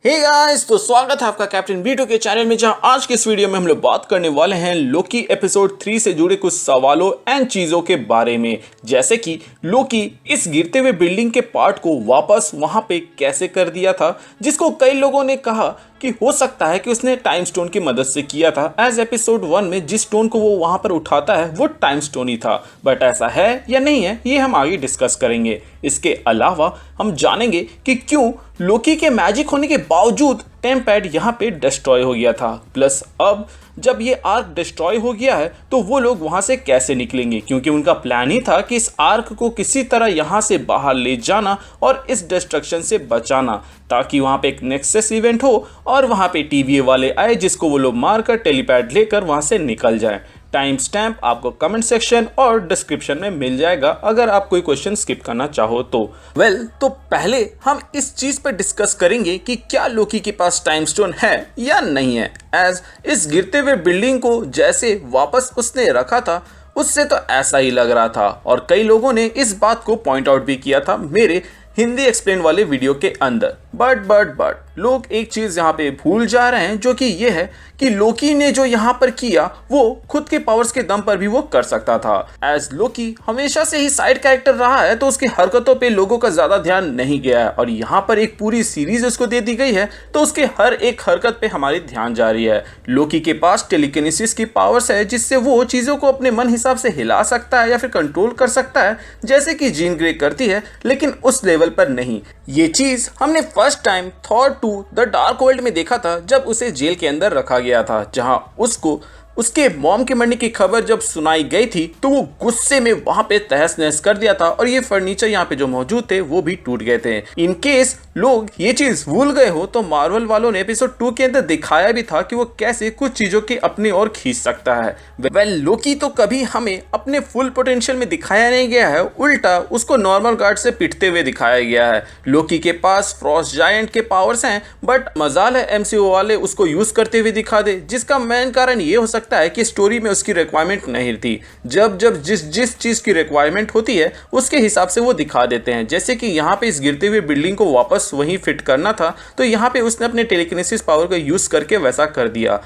Hey guys, तो स्वागत है आपका कैप्टन बीटू के चैनल में, जहां आज के इस वीडियो में हम लोग बात करने वाले हैं लोकी एपिसोड 3 से जुड़े कुछ सवालों एंड चीजों के बारे में। जैसे कि लोकी इस गिरते हुए बिल्डिंग के पार्ट को वापस वहां पे कैसे कर दिया था, जिसको कई लोगों ने कहा कि हो सकता है कि उसने टाइम स्टोन की मदद से किया था। एज एपिसोड 1 में जिस स्टोन को वो वहां पर उठाता है वो टाइम स्टोन ही था, बट ऐसा है या नहीं है ये हम आगे डिस्कस करेंगे। इसके अलावा हम जानेंगे कि क्यों लोकी के मैजिक होने के बावजूद टेम्पैड यहाँ पे डिस्ट्रॉय हो गया था। प्लस अब जब ये आर्क डिस्ट्रॉय हो गया है तो वो लोग वहां से कैसे निकलेंगे, क्योंकि उनका प्लान ही था कि इस आर्क को किसी तरह यहाँ से बाहर ले जाना और इस डिस्ट्रक्शन से बचाना, ताकि वहां पे एक नेक्सस इवेंट हो और वहां पे टीवीए वाले आए जिसको वो लोग मारकर टेलीपैड लेकर वहां से निकल जाए। टाइम स्टैम्प आपको कमेंट सेक्शन और डिस्क्रिप्शन में मिल जाएगा अगर आप कोई क्वेश्चन स्किप करना चाहो तो। तो पहले हम इस चीज पर डिस्कस करेंगे कि क्या लोकी के पास टाइम स्टोन है या नहीं है। एज इस गिरते हुए बिल्डिंग को जैसे वापस उसने रखा था उससे तो ऐसा ही लग रहा था, और कई लोगों ने इस बात को पॉइंट आउट भी किया था मेरे हिंदी एक्सप्लेन वाले वीडियो के अंदर। बट लोग एक चीज यहाँ पे भूल जा रहे हैं, जो कि ये है कि लोकी ने जो यहाँ पर किया वो खुद के पावर्स के दम पर भी वो कर सकता था। एज लोकी हमेशा से ही साइड कैरेक्टर रहा है तो उसकी हरकतों पे लोगों का ज्यादा ध्यान नहीं गया है, और यहाँ पर एक पूरी सीरीज उसको दे दी गई है तो उसके हर एक हरकत पे हमारी ध्यान जा रही है। लोकी के पास टेलीकिनेसिस की पावर्स है जिससे वो चीजों को अपने मन हिसाब से हिला सकता है या फिर कंट्रोल कर सकता है, जैसे कि जीन ग्रे करती है, लेकिन उस लेवल पर नहीं। ये चीज हमने first time Thor 2 the dark world में देखा था, जब उसे जेल के अंदर रखा गया था, जहां उसको उसके मॉम के मरने की खबर जब सुनाई गई थी तो वो गुस्से में वहां पे तहस नहस कर दिया था, और ये फर्नीचर यहाँ पे जो मौजूद थे वो भी टूट गए थे। इन केस लोग ये चीज भूल गए हो तो मार्वल वालों ने एपिसोड 2 के अंदर दिखाया भी था कि वो कैसे कुछ चीजों के अपने ओर खींच सकता है। लोकी तो कभी हमें अपने फुल पोटेंशियल में दिखाया नहीं गया है, उल्टा उसको नॉर्मल गार्ड से पिटते हुए दिखाया गया है। लोकी के पास फ्रॉस्ट जायंट के पावर्स हैं, बट मजाल है एमसीयू वाले उसको यूज करते हुए दिखा दे, जिसका मेन कारण ये हो सकता है कि स्टोरी में उसकी रिक्वायरमेंट नहीं थी। जब जिस चीज की रिक्वायरमेंट होती है उसके हिसाब से वो दिखा देते हैं। जैसे कि यहाँ पे इस गिरते हुए बिल्डिंग को वापस वहीं फिट करना था तो यहाँ पे उसने अपने टेलीकिनेसिस पावर का यूज करके वैसा कर दिया।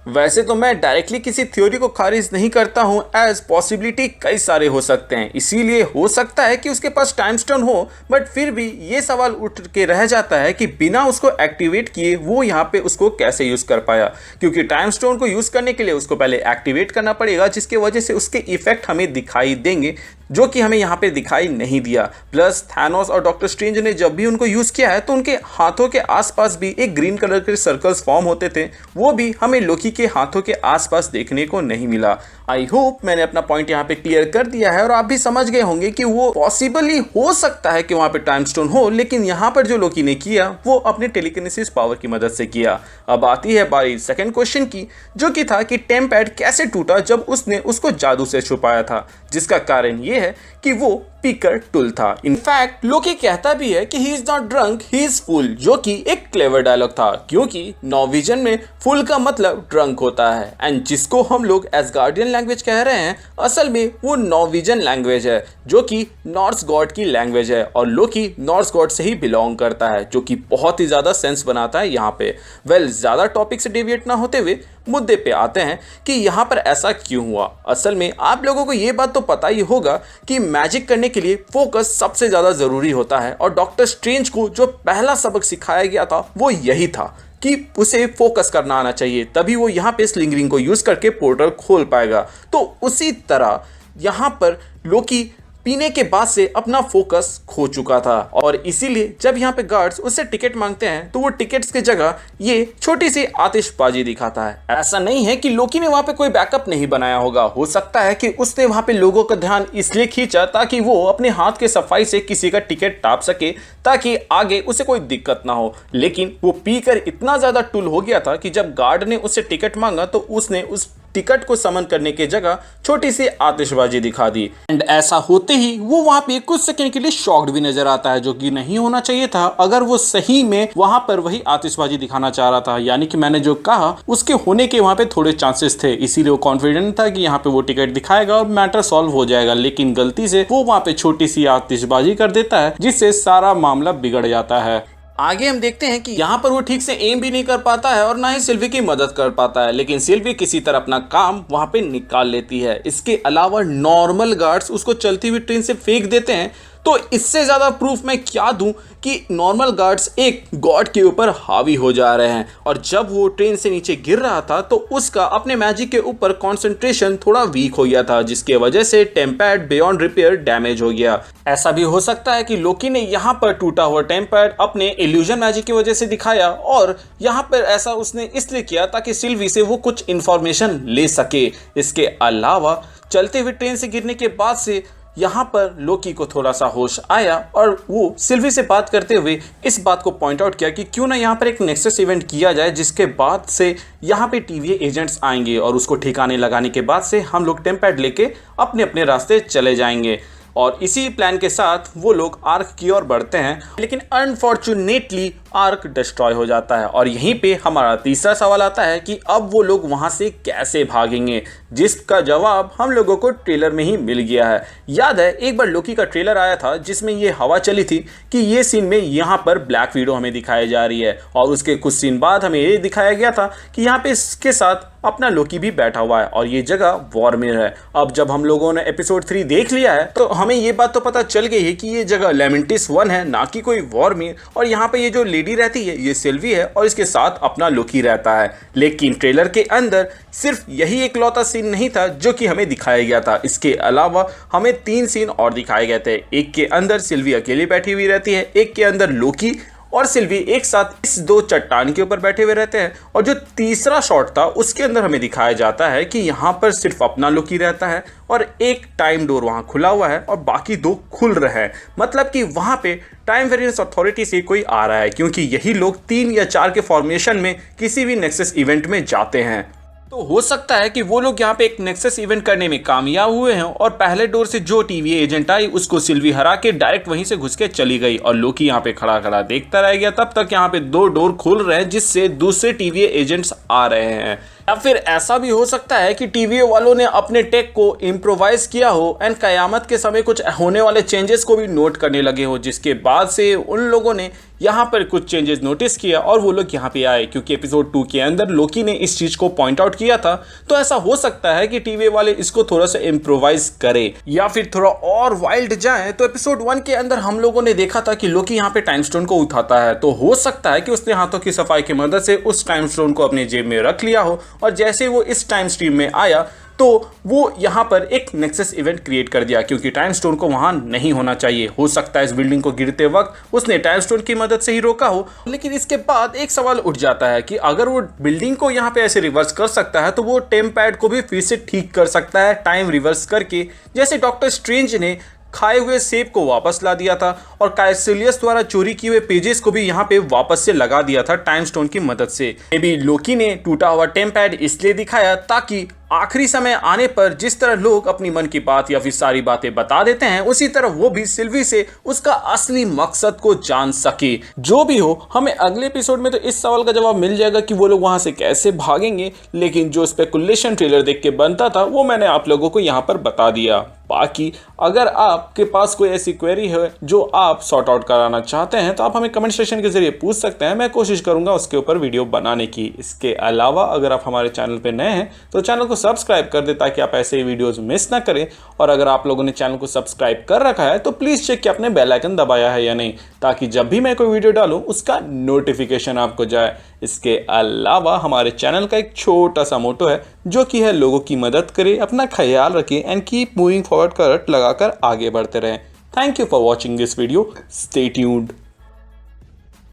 वैसे तो मैं डायरेक्टली किसी थ्योरी को खारिज नहीं करता हूं, एज पॉसिबिलिटी कई सारे हो सकते हैं, इसीलिए हो सकता है कि उसके पास टाइम स्टोन हो, बट फिर भी ये सवाल उठ के रह जाता है कि बिना उसको एक्टिवेट किए वो यहाँ पे उसको कैसे यूज कर पाया, क्योंकि टाइम स्टोन को यूज करने के लिए उसको पहले एक्टिवेट करना पड़ेगा, जिसकी वजह से उसके इफेक्ट हमें दिखाई देंगे, जो कि हमें यहाँ पे दिखाई नहीं दिया। प्लस थैनोस और डॉक्टर स्ट्रेंज ने जब भी उनको यूज किया है तो उनके हाथों के आसपास भी एक ग्रीन कलर के सर्कल्स फॉर्म होते थे, वो भी हमें लोकी के हाथों के आसपास देखने को नहीं मिला। आई होप मैंने अपना पॉइंट यहाँ पे क्लियर कर दिया है और आप भी समझ गए होंगे कि वो पॉसिबली हो सकता है कि वहां पे टाइम स्टोन हो, लेकिन यहाँ पर जो लोकी ने किया वो अपने टेलीकिनेसिस पावर की मदद से किया। अब आती है बारी सेकंड क्वेश्चन की, जो कि था कि टेम्पैड कैसे टूटा जब उसने उसको जादू से छुपाया था, जिसका कारण ये है कि वो पीकर टुल था। इनफैक्ट लोकी कहता भी है कि he is not drunk, he is full, जो कि एक क्लेवर डायलॉग था, क्योंकि नॉर्वेजियन में फुल का मतलब ड्रंक होता है, एंड जिसको हम लोग एसगार्डियन लैंग्वेज कह रहे हैं असल में वो नॉर्वेजियन लैंग्वेज है, जो कि नॉर्स गॉड की लैंग्वेज है, और लोकी नॉर्स गॉड से ही बिलोंग करता है, जो कि बहुत ही ज्यादा सेंस बनाता है यहाँ पे। ज्यादा टॉपिक से डेविएट ना होते हुए मुद्दे पे आते हैं कि यहाँ पर ऐसा क्यों हुआ। असल में आप लोगों को ये बात तो पता ही होगा कि मैजिक करने के लिए फोकस सबसे ज्यादा जरूरी होता है, और डॉक्टर स्ट्रेंज को जो पहला सबक सिखाया गया था वो यही था कि उसे फोकस करना आना चाहिए, तभी वो यहाँ पे स्लिंगरिंग को यूज करके पोर्टल खोल पाएगा। तो उसी तरह यहाँ पर लोकी पीने के बाद से अपना फोकस खो चुका था, और इसीलिए जब यहाँ पे गार्ड्स उससे टिकट मांगते हैं तो वो टिकट्स की जगह ये छोटी सी आतिशबाजी दिखाता है। ऐसा नहीं है कि लोकी ने वहां पे कोई बैकअप नहीं बनाया होगा, हो सकता है कि उसने वहां पे लोगों का ध्यान इसलिए खींचा ताकि वो अपने हाथ के सफाई से किसी का टिकट टाप सके, ताकि आगे उसे कोई दिक्कत ना हो। लेकिन वो पीकर इतना ज्यादा टुल हो गया था कि जब गार्ड ने उससे टिकट मांगा तो उसने उस टिकट को समन करने की जगह छोटी सी आतिशबाजी दिखा दी, एंड ऐसा होते ही वो वहां पे कुछ सेकंड के लिए शॉक्ड भी नजर आता है, जो कि नहीं होना चाहिए था अगर वो सही में वहां पर वही आतिशबाजी दिखाना चाह रहा था। यानी कि मैंने जो कहा उसके होने के वहां पे थोड़े चांसेस थे, इसीलिए वो कॉन्फिडेंट था कि यहाँ पे वो टिकट दिखाएगा और मैटर सॉल्व हो जाएगा, लेकिन गलती से वो वहां पे छोटी सी आतिशबाजी कर देता है, जिससे सारा मामला बिगड़ जाता है। आगे हम देखते हैं कि यहाँ पर वो ठीक से एम भी नहीं कर पाता है और ना ही सिल्वी की मदद कर पाता है, लेकिन सिल्वी किसी तरह अपना काम वहाँ पे निकाल लेती है। इसके अलावा नॉर्मल गार्ड्स उसको चलती हुई ट्रेन से फेंक देते हैं। तो इससे ज़्यादा प्रूफ मैं क्या दूं कि नॉर्मल गार्ड्स एक गॉड के ऊपर हावी हो जा रहे हैं। और जब वो ट्रेन से नीचे गिर रहा था तो उसका अपने मैजिक के ऊपर कंसंट्रेशन थोड़ा वीक हो गया था, जिसके वजह से टेम्पैड बियॉन्ड रिपेयर डैमेज हो गया। ऐसा भी हो सकता है कि लोकी ने यहाँ पर टूटा हुआ टेम्पैड अपने इल्यूजन मैजिक की वजह से दिखाया, और यहाँ पर ऐसा उसने इसलिए किया ताकि सिल्वी से वो कुछ इंफॉर्मेशन ले सके। इसके अलावा चलते हुए ट्रेन से गिरने के बाद से यहाँ पर लोकी को थोड़ा सा होश आया और वो सिल्वी से बात करते हुए इस बात को पॉइंट आउट किया कि क्यों ना यहाँ पर एक नेक्सस इवेंट किया जाए, जिसके बाद से यहाँ पे टीवीए एजेंट्स आएंगे और उसको ठिकाने लगाने के बाद से हम लोग टेम्पैड लेके अपने अपने रास्ते चले जाएंगे। और इसी प्लान के साथ वो लोग आर्क की ओर बढ़ते हैं, लेकिन अनफॉर्चुनेटली आर्क डिस्ट्रॉय हो जाता है। और यहीं पे हमारा तीसरा सवाल आता है कि अब वो लोग वहां से कैसे भागेंगे, जिसका जवाब हम लोगों को ट्रेलर में ही मिल गया है। याद है एक बार लोकी का ट्रेलर आया था जिसमें ये हवा चली थी कि ये सीन में यहाँ पर ब्लैक विडो हमें दिखाई जा रही है, और उसके कुछ सीन बाद हमें ये दिखाया गया था कि यहाँ पे इसके साथ अपना लोकी भी बैठा हुआ है और ये जगह वॉर्मिर है। अब जब हम लोगों ने एपिसोड 3 देख लिया है तो हमें ये बात तो पता चल गई है कि ये जगह लेमेंटिस 1 है, ना कि कोई वॉर्मिर। और यहाँ पे ये जो लेडी रहती है ये सिल्वी है और इसके साथ अपना लोकी रहता है। लेकिन ट्रेलर के अंदर सिर्फ यही एक लौता सीन नहीं था जो कि हमें दिखाया गया था। इसके अलावा हमें 3 सीन और दिखाए गए थे। एक के अंदर सिल्वी अकेली बैठी हुई रहती है, एक के अंदर लोकी और सिल्वी एक साथ इस 2 चट्टान के ऊपर बैठे हुए रहते हैं, और जो तीसरा शॉट था उसके अंदर हमें दिखाया जाता है कि यहाँ पर सिर्फ अपना लोकी रहता है और एक टाइम डोर वहाँ खुला हुआ है और बाकी 2 खुल रहे हैं। मतलब कि वहाँ पे टाइम वेरिएंस अथॉरिटी से कोई आ रहा है, क्योंकि यही लोग 3 या 4 के फॉर्मेशन में किसी भी नेक्सस इवेंट में जाते हैं। तो हो सकता है कि वो लोग यहाँ पे एक नेक्सस इवेंट करने में कामयाब हुए हैं और पहले डोर से जो टीवीए एजेंट आई उसको सिल्वी हरा के डायरेक्ट वहीं से घुस के चली गई, और लोकी यहाँ पे खड़ा खड़ा देखता रह गया। तब तक यहाँ पे 2 डोर खुल रहे हैं जिससे दूसरे टीवीए एजेंट्स आ रहे हैं। या फिर ऐसा भी हो सकता है कि टीवीए वालों ने अपने टेक को इम्प्रोवाइज किया हो एंड कयामत के समय कुछ होने वाले चेंजेस को भी नोट करने लगे हो, जिसके बाद से उन लोगों ने यहाँ पर कुछ चेंजेस नोटिस किया और वो लोग यहाँ पे आए। क्योंकि एपिसोड 2 के अंदर लोकी ने इस चीज को पॉइंट आउट किया था, तो ऐसा हो सकता है कि टीवीए वाले इसको थोड़ा सा इम्प्रोवाइज करें या फिर थोड़ा और वाइल्ड जाए। तो एपिसोड 1 के अंदर हम लोगों ने देखा था कि लोकी यहाँ पे टाइम स्टोन को उठाता है, तो हो सकता है कि उसने हाथों की सफाई की मदद से उस टाइम स्टोन को अपने जेब में रख लिया हो, और जैसे वो इस टाइम स्ट्रीम में आया तो वो यहाँ पर एक नेक्सस इवेंट क्रिएट कर दिया, क्योंकि टाइम स्टोन को वहाँ नहीं होना चाहिए। हो सकता है इस बिल्डिंग को गिरते वक्त उसने टाइम स्टोन की मदद से ही रोका हो। लेकिन इसके बाद एक सवाल उठ जाता है कि अगर वो बिल्डिंग को यहाँ पे ऐसे रिवर्स कर सकता है तो वो टेम्पैड को भी फिर से ठीक कर सकता है टाइम रिवर्स करके, जैसे डॉक्टर स्ट्रेंज ने खाए हुए सेब को वापस ला दिया था और काइसिलियस द्वारा चोरी किए हुए पेजेस को भी यहाँ पे वापस से लगा दिया था टाइम स्टोन की मदद से। मे बी लोकी ने टूटा हुआ टेम्पैड इसलिए दिखाया ताकि आखिरी समय आने पर जिस तरह लोग अपनी मन की बात या फिर सारी बातें बता देते हैं, उसी तरह वो भी सिल्वी से उसका असली मकसद को जान सके। जो भी हो, हमें अगले एपिसोड में तो इस सवाल का जवाब मिल जाएगा कि वो लोग वहां से कैसे भागेंगे, लेकिन जो स्पेकुलेशन ट्रेलर देख के बनता था वो मैंने आप लोगों को यहाँ पर बता दिया। बाकी अगर आपके पास कोई ऐसी क्वेरी है जो आप सॉर्ट आउट कराना चाहते हैं तो आप हमें कमेंट सेक्शन के जरिए पूछ सकते हैं, मैं कोशिश करूंगा उसके ऊपर वीडियो बनाने की। इसके अलावा अगर आप हमारे चैनल पर नए हैं तो चैनल को सब्सक्राइब कर दे ताकि आप ऐसे ही वीडियोस मिस ना करें, और अगर आप लोगों ने चैनल को सब्सक्राइब कर रखा है तो प्लीज़ चेक कि आपने बेल आइकन दबाया है या नहीं, ताकि जब भी मैं कोई वीडियो डालूं उसका नोटिफिकेशन आपको जाए। इसके अलावा हमारे चैनल का एक छोटा सा मोटो है जो कि है लोगों की मदद करें, अपना ख्याल रखें एंड कीप मूविंग फॉरवर्ड का रट लगाकर आगे बढ़ते रहें। Thank you for watching this video, stay tuned.